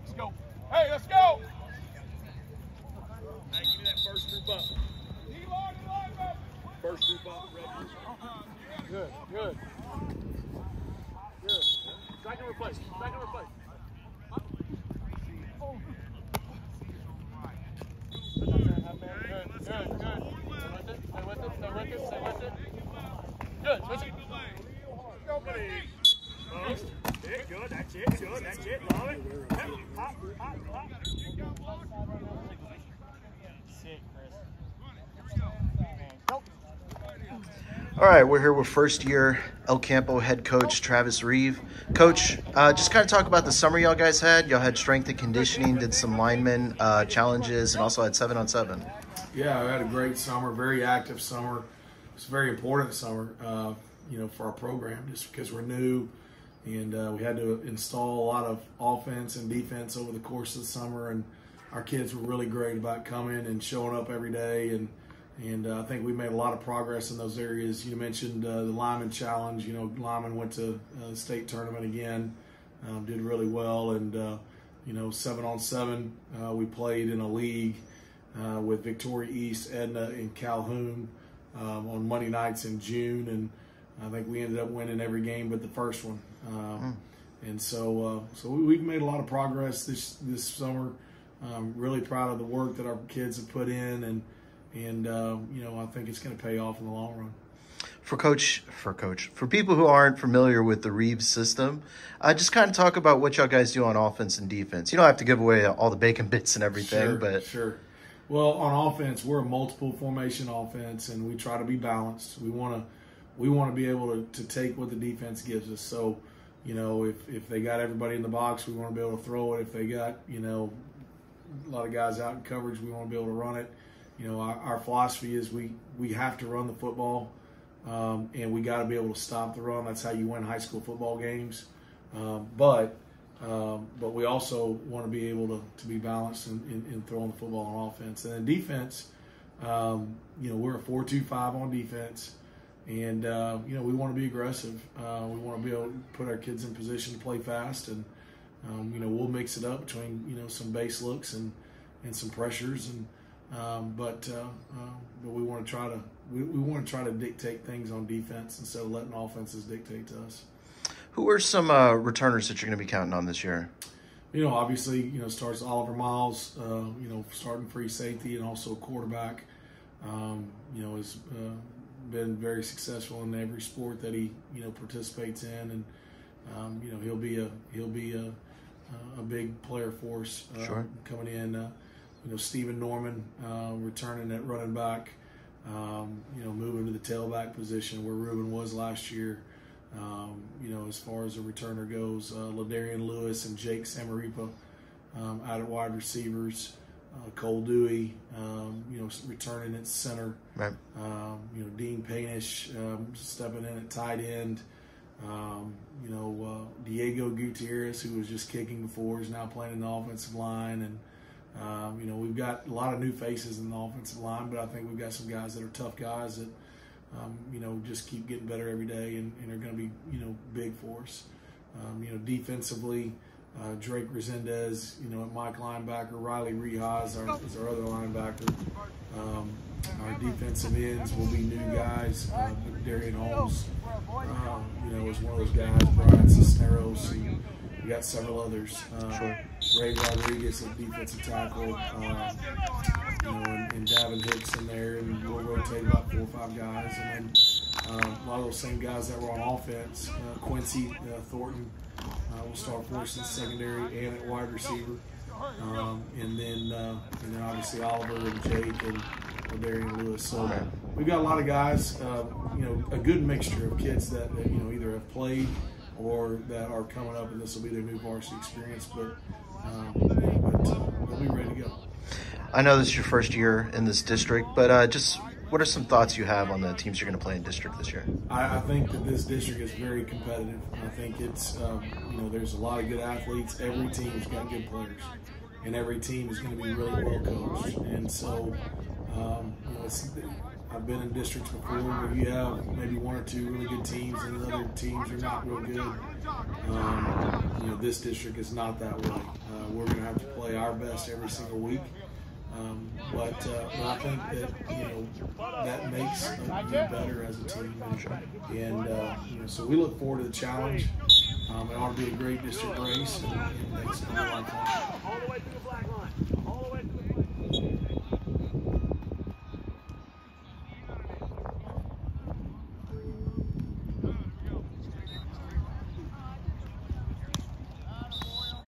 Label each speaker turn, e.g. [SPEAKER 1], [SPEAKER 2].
[SPEAKER 1] Let's go. Hey, let's go.
[SPEAKER 2] Hey, give me that first group up. First group up, ready?
[SPEAKER 1] Good, good. Good. Second replace. Second replace. Good, good, good. Stay with it, stay with it, stay with it. Good, switch it.
[SPEAKER 2] Post. Good, that's it, good, that's it, love it. Yep. Hop, hop, hop.
[SPEAKER 1] Sick, Chris.
[SPEAKER 3] All right, we're here with first-year El Campo head coach Travis Reeve. Coach, just kind of talk about the summer y'all guys had. Y'all had strength and conditioning, did some lineman challenges, and also had 7-on-7.
[SPEAKER 4] Yeah, we had a great summer, very active summer. It's a very important summer, for our program, just because we're new, and we had to install a lot of offense and defense over the course of the summer. And our kids were really great about coming and showing up every day, and I think we made a lot of progress in those areas. You mentioned the lineman challenge. Lineman went to the state tournament again, did really well, and 7-on-7. We played in a league with Victoria East, Edna, and Calhoun on Monday nights in June, and I think we ended up winning every game but the first one. And so we've made a lot of progress this summer. Really proud of the work that our kids have put in, and I think it's going to pay off in the long run. For people who aren't familiar with the Reeves system, just kind of talk about what y'all guys do on offense and defense. You don't have to give away all the bacon bits and everything, Sure. Well, on offense, we're a multiple formation offense, and we try to be balanced. We want to be able to take what the defense gives us. So, if they got everybody in the box, we want to be able to throw it. If they got, a lot of guys out in coverage, we want to be able to run it. Our philosophy is we have to run the football, and we got to be able to stop the run. That's how you win high school football games. But we also want to be able to be balanced in throwing the football on offense. And then defense, we're a 4-2-5 on defense, and we want to be aggressive. We want to be able to put our kids in position to play fast, and we'll mix it up between some base looks and some pressures, and but we want to try to dictate things on defense instead of letting offenses dictate to us.
[SPEAKER 3] Who are some returners that you're going to be counting on this year?
[SPEAKER 4] Obviously, starts Oliver Miles, starting free safety and also quarterback. Has been very successful in every sport that he participates in, and he'll be a big player for us.
[SPEAKER 3] Sure.
[SPEAKER 4] Coming in. Stephen Norman returning at running back, moving to the tailback position where Ruben was last year. As far as a returner goes, Ladarian Lewis and Jake Samaripa out at wide receivers. Cole Dewey, returning at center.
[SPEAKER 3] Right.
[SPEAKER 4] Dean Paynish stepping in at tight end. Diego Gutierrez, who was just kicking before, is now playing in the offensive line, and we've got a lot of new faces in the offensive line, but I think we've got some guys that are tough guys that, just keep getting better every day and are going to be, big for us. Defensively, Drake Resendez, at Mike linebacker, Riley Reha is our other linebacker. Our defensive ends will be new guys. Darian Holmes, is one of those guys. Brian Cisneros. We got several others. Ray Rodriguez at defensive tackle, and Davin Hicks in there, and we'll rotate about 4 or 5 guys. And then a lot of those same guys that were on offense. Quincy Thornton will start for us in secondary and at wide receiver. And then obviously Oliver and Jake and Ladarian Lewis. So we've got a lot of guys, a good mixture of kids that either have played or that are coming up, and this will be their new varsity experience, but they'll be ready to go.
[SPEAKER 3] I know this is your first year in this district, but just what are some thoughts you have on the teams you're going to play in district this year?
[SPEAKER 4] I think that this district is very competitive. I think it's, there's a lot of good athletes. Every team's got good players, and every team is going to be really well coached. And so, I've been in districts before where you have maybe 1 or 2 really good teams and the other teams are not real good. You know, this district is not that way. We're going to have to play our best every single week. But I think that, you know, that makes us do better as a team. And you know, so we look forward to the challenge. It ought to be a great district race, and it's going to be a lot of fun.
[SPEAKER 2] All the way to the black line. All the way to the black line.